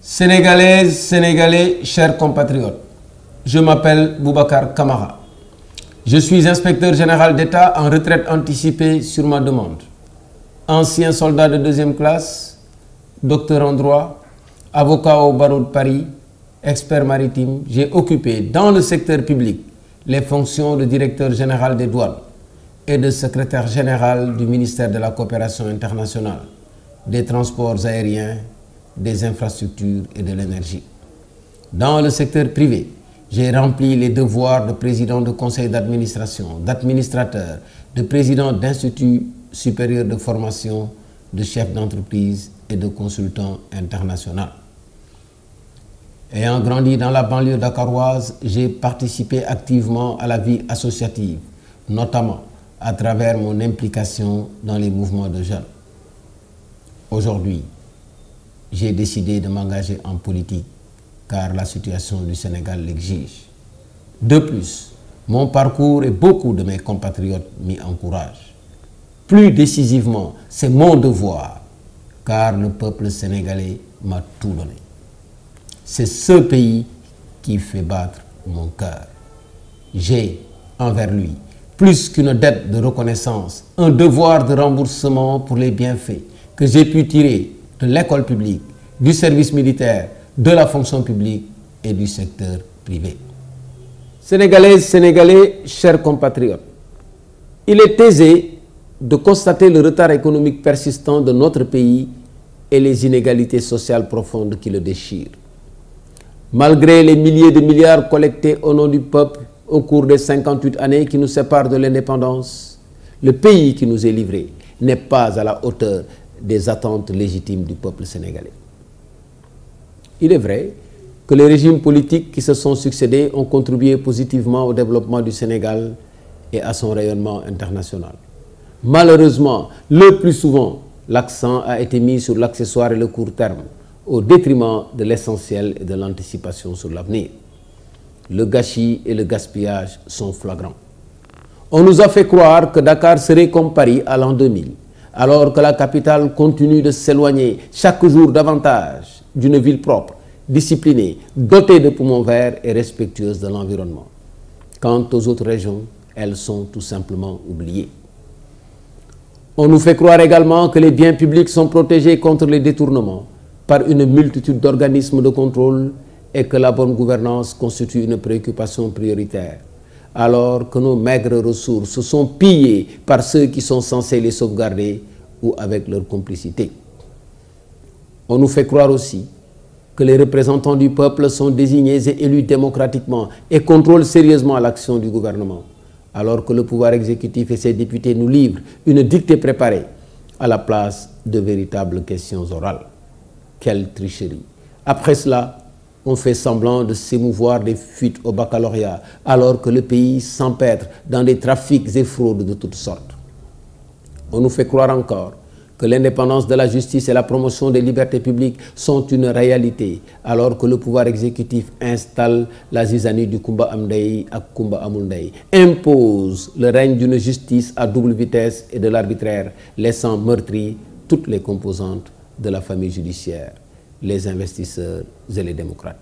Sénégalaises, Sénégalais, chers compatriotes, je m'appelle Boubacar Camara. Je suis inspecteur général d'État en retraite anticipée sur ma demande. Ancien soldat de deuxième classe, docteur en droit, avocat au barreau de Paris, expert maritime, j'ai occupé dans le secteur public les fonctions de directeur général des douanes et de secrétaire général du ministère de la coopération internationale, des transports aériens, des infrastructures et de l'énergie. Dans le secteur privé, j'ai rempli les devoirs de président de conseil d'administration, d'administrateur, de président d'institut supérieur de formation, de chef d'entreprise et de consultant international. Ayant grandi dans la banlieue dakaroise, j'ai participé activement à la vie associative, notamment à travers mon implication dans les mouvements de jeunes. Aujourd'hui, j'ai décidé de m'engager en politique car la situation du Sénégal l'exige. De plus, mon parcours et beaucoup de mes compatriotes m'y encouragent. Plus décisivement, c'est mon devoir car le peuple sénégalais m'a tout donné. C'est ce pays qui fait battre mon cœur. J'ai envers lui plus qu'une dette de reconnaissance, un devoir de remboursement pour les bienfaits que j'ai pu tirer de l'école publique, du service militaire, de la fonction publique et du secteur privé. Sénégalaises, Sénégalais, chers compatriotes, il est aisé de constater le retard économique persistant de notre pays et les inégalités sociales profondes qui le déchirent. Malgré les milliers de milliards collectés au nom du peuple au cours des 58 années qui nous séparent de l'indépendance, le pays qui nous est livré n'est pas à la hauteur des attentes légitimes du peuple sénégalais. Il est vrai que les régimes politiques qui se sont succédés ont contribué positivement au développement du Sénégal et à son rayonnement international. Malheureusement, le plus souvent, l'accent a été mis sur l'accessoire et le court terme, au détriment de l'essentiel et de l'anticipation sur l'avenir. Le gâchis et le gaspillage sont flagrants. On nous a fait croire que Dakar serait comme Paris à l'an 2000, alors que la capitale continue de s'éloigner chaque jour davantage d'une ville propre, disciplinée, dotée de poumons verts et respectueuse de l'environnement. Quant aux autres régions, elles sont tout simplement oubliées. On nous fait croire également que les biens publics sont protégés contre les détournements par une multitude d'organismes de contrôle et que la bonne gouvernance constitue une préoccupation prioritaire, alors que nos maigres ressources sont pillées par ceux qui sont censés les sauvegarder ou avec leur complicité. On nous fait croire aussi que les représentants du peuple sont désignés et élus démocratiquement et contrôlent sérieusement l'action du gouvernement, alors que le pouvoir exécutif et ses députés nous livrent une dictée préparée à la place de véritables questions orales. Quelle tricherie! Après cela, on fait semblant de s'émouvoir des fuites au baccalauréat, alors que le pays s'empêtre dans des trafics et fraudes de toutes sortes. On nous fait croire encore que l'indépendance de la justice et la promotion des libertés publiques sont une réalité, alors que le pouvoir exécutif installe la zizanie du Kumba Amdei à Kumba Amundei, impose le règne d'une justice à double vitesse et de l'arbitraire, laissant meurtries toutes les composantes de la famille judiciaire, les investisseurs et les démocrates.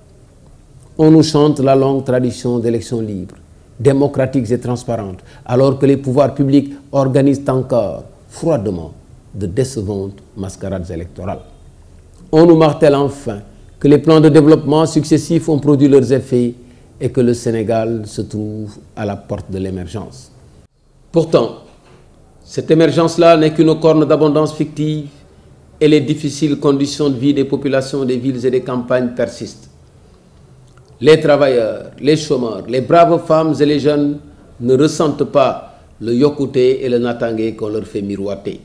On nous chante la longue tradition d'élections libres, démocratiques et transparentes, alors que les pouvoirs publics organisent encore froidement de décevantes mascarades électorales. On nous martèle enfin que les plans de développement successifs ont produit leurs effets et que le Sénégal se trouve à la porte de l'émergence. Pourtant, cette émergence-là n'est qu'une corne d'abondance fictive et les difficiles conditions de vie des populations des villes et des campagnes persistent. Les travailleurs, les chômeurs, les braves femmes et les jeunes ne ressentent pas le yokuté et le natangé qu'on leur fait miroiter.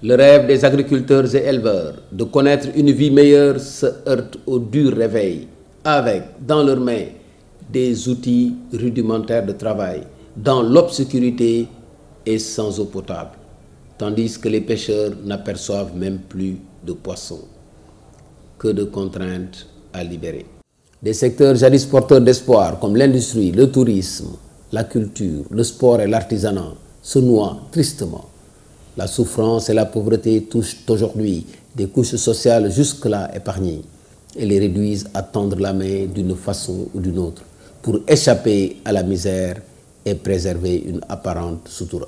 Le rêve des agriculteurs et éleveurs de connaître une vie meilleure se heurte au dur réveil, avec, dans leurs mains, des outils rudimentaires de travail, dans l'obscurité et sans eau potable, tandis que les pêcheurs n'aperçoivent même plus de poissons. Que de contraintes à libérer. Des secteurs jadis porteurs d'espoir comme l'industrie, le tourisme, la culture, le sport et l'artisanat se noient tristement. La souffrance et la pauvreté touchent aujourd'hui des couches sociales jusque-là épargnées. et les réduisent à tendre la main d'une façon ou d'une autre pour échapper à la misère et préserver une apparente sutura.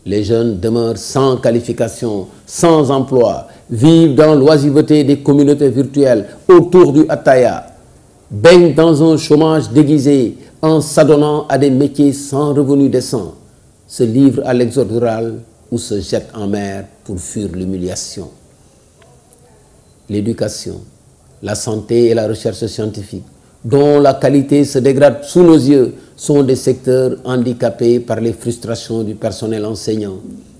Les jeunes demeurent sans qualification, sans emploi, vivent dans l'oisiveté des communautés virtuelles autour du Attaya, baignent dans un chômage déguisé en s'adonnant à des métiers sans revenus décents, se livrent à l'exode rural ou se jettent en mer pour fuir l'humiliation. L'éducation, la santé et la recherche scientifique, dont la qualité se dégrade sous nos yeux, sont des secteurs handicapés par les frustrations du personnel enseignant,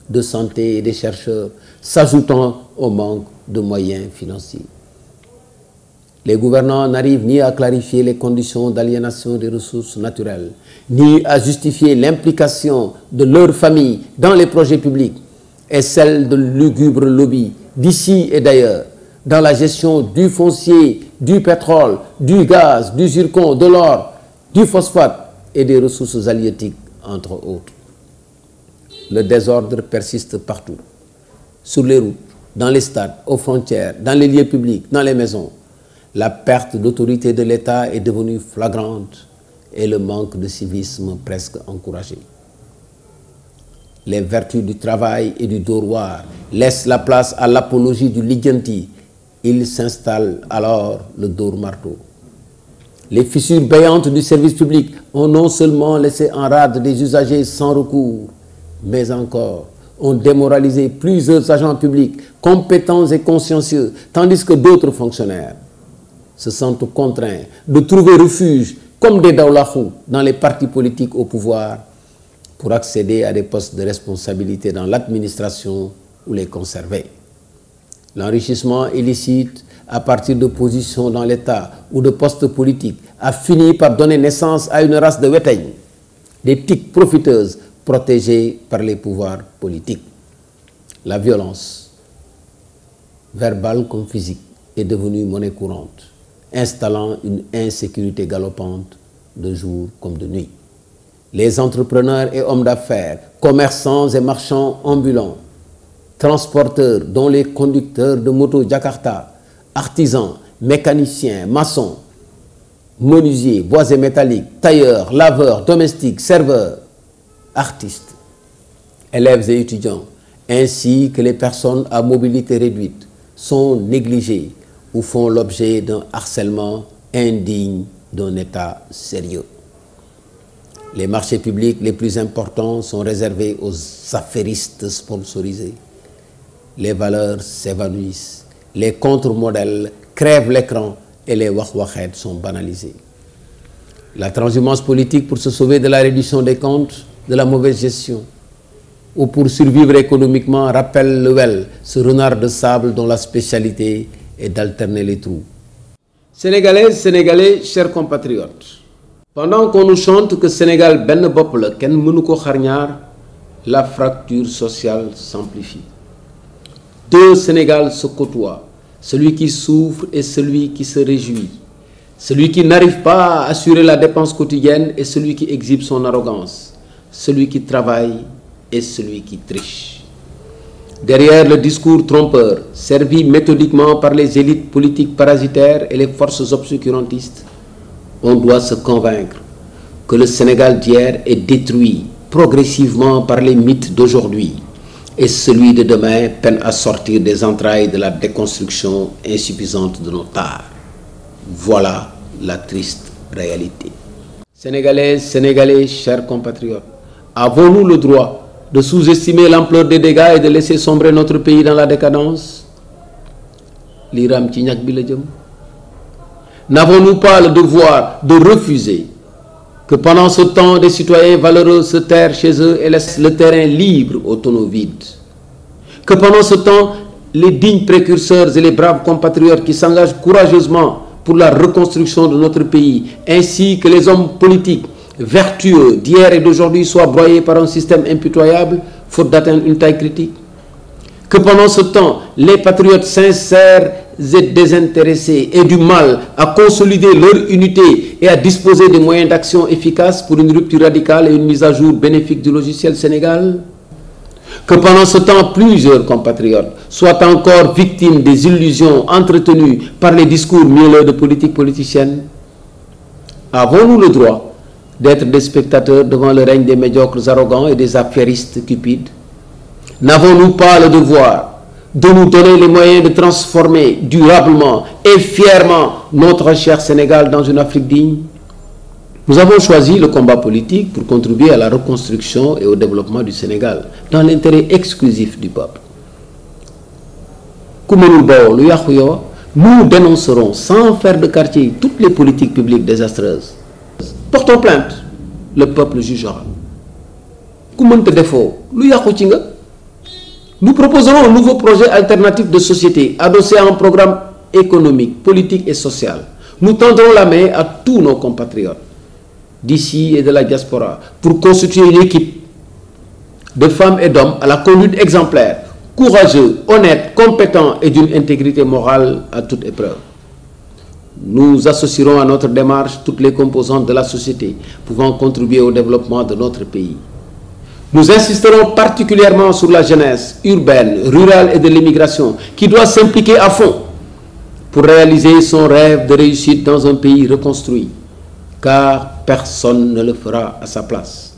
de santé et des chercheurs, s'ajoutant au manque de moyens financiers. Les gouvernants n'arrivent ni à clarifier les conditions d'aliénation des ressources naturelles, ni à justifier l'implication de leurs familles dans les projets publics et celle de lugubres lobbies d'ici et d'ailleurs, dans la gestion du foncier, du pétrole, du gaz, du zircon, de l'or, du phosphate et des ressources halieutiques, entre autres. Le désordre persiste partout, sur les routes, dans les stades, aux frontières, dans les lieux publics, dans les maisons. La perte d'autorité de l'État est devenue flagrante et le manque de civisme presque encouragé. Les vertus du travail et du dorroir laissent la place à l'apologie du ligenti. Il s'installe alors le dor-marteau. Les fissures béantes du service public ont non seulement laissé en rade des usagers sans recours, mais encore ont démoralisé plusieurs agents publics compétents et consciencieux, tandis que d'autres fonctionnaires se sentent contraints de trouver refuge comme des daoulahou dans les partis politiques au pouvoir pour accéder à des postes de responsabilité dans l'administration ou les conserver. L'enrichissement illicite à partir de positions dans l'État ou de postes politiques a fini par donner naissance à une race de wétaignes, des tiques profiteuses protégées par les pouvoirs politiques. La violence, verbale comme physique, est devenue monnaie courante, installant une insécurité galopante de jour comme de nuit. Les entrepreneurs et hommes d'affaires, commerçants et marchands ambulants, transporteurs dont les conducteurs de moto Jakarta, artisans, mécaniciens, maçons, menuisiers, bois et métalliques, tailleurs, laveurs, domestiques, serveurs, artistes, élèves et étudiants, ainsi que les personnes à mobilité réduite, sont négligés ou font l'objet d'un harcèlement indigne d'un État sérieux. Les marchés publics les plus importants sont réservés aux affairistes sponsorisés. Les valeurs s'évanouissent, les contre-modèles crèvent l'écran et les wahwahed sont banalisés. La transhumance politique pour se sauver de la réduction des comptes, de la mauvaise gestion, ou pour survivre économiquement rappelle le well, ce renard de sable dont la spécialité est d'alterner les trous. Sénégalaises, Sénégalais, chers compatriotes, pendant qu'on nous chante que Sénégal ben bop la ken mënu ko xar ñaar, la fracture sociale s'amplifie. Deux Sénégal se côtoient, celui qui souffre et celui qui se réjouit, celui qui n'arrive pas à assurer la dépense quotidienne et celui qui exhibe son arrogance, celui qui travaille et celui qui triche. Derrière le discours trompeur, servi méthodiquement par les élites politiques parasitaires et les forces obscurantistes, on doit se convaincre que le Sénégal d'hier est détruit progressivement par les mythes d'aujourd'hui et celui de demain peine à sortir des entrailles de la déconstruction insuffisante de nos tares. Voilà la triste réalité. Sénégalaises, Sénégalais, chers compatriotes, avons-nous le droit de sous-estimer l'ampleur des dégâts et de laisser sombrer notre pays dans la décadence? L'Iram Tignac Biledjem. N'avons-nous pas le devoir de refuser que pendant ce temps, des citoyens valeureux se terrent chez eux et laissent le terrain libre aux tonneaux vides? Que pendant ce temps, les dignes précurseurs et les braves compatriotes qui s'engagent courageusement pour la reconstruction de notre pays, ainsi que les hommes politiques vertueux d'hier et d'aujourd'hui soient broyés par un système impitoyable, faute d'atteindre une taille critique? Que pendant ce temps, les patriotes sincères et désintéressés aient du mal à consolider leur unité et à disposer des moyens d'action efficaces pour une rupture radicale et une mise à jour bénéfique du logiciel Sénégal? que pendant ce temps, plusieurs compatriotes soient encore victimes des illusions entretenues par les discours mielleux de politique politicienne? Avons-nous le droit d'être des spectateurs devant le règne des médiocres arrogants et des affairistes cupides? N'avons-nous pas le devoir de nous donner les moyens de transformer durablement et fièrement notre cher Sénégal dans une Afrique digne? Nous avons choisi le combat politique pour contribuer à la reconstruction et au développement du Sénégal, dans l'intérêt exclusif du peuple. Nous dénoncerons sans faire de quartier toutes les politiques publiques désastreuses. Portons plainte, le peuple jugera. Nous proposerons un nouveau projet alternatif de société adossé à un programme économique, politique et social. Nous tendrons la main à tous nos compatriotes d'ici et de la diaspora pour constituer une équipe de femmes et d'hommes à la conduite exemplaire, courageux, honnêtes, compétents et d'une intégrité morale à toute épreuve. Nous associerons à notre démarche toutes les composantes de la société pouvant contribuer au développement de notre pays. Nous insisterons particulièrement sur la jeunesse urbaine, rurale et de l'immigration qui doit s'impliquer à fond pour réaliser son rêve de réussite dans un pays reconstruit, car personne ne le fera à sa place.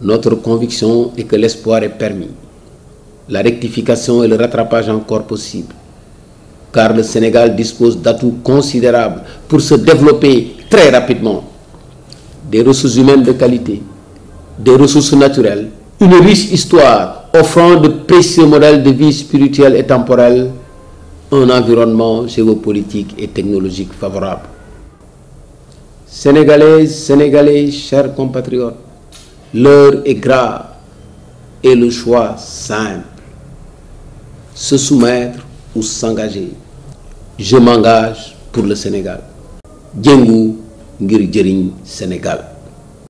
Notre conviction est que l'espoir est permis, la rectification et le rattrapage encore possible, car le Sénégal dispose d'atouts considérables pour se développer très rapidement. Des ressources humaines de qualité, des ressources naturelles, une riche histoire offrant de précieux modèles de vie spirituelle et temporelle, un environnement géopolitique et technologique favorable. Sénégalaises, Sénégalais, chers compatriotes, l'heure est grave et le choix simple. Se soumettre ou s'engager. Je m'engage pour le Sénégal. Djengu ngir jëriñ Sénégal.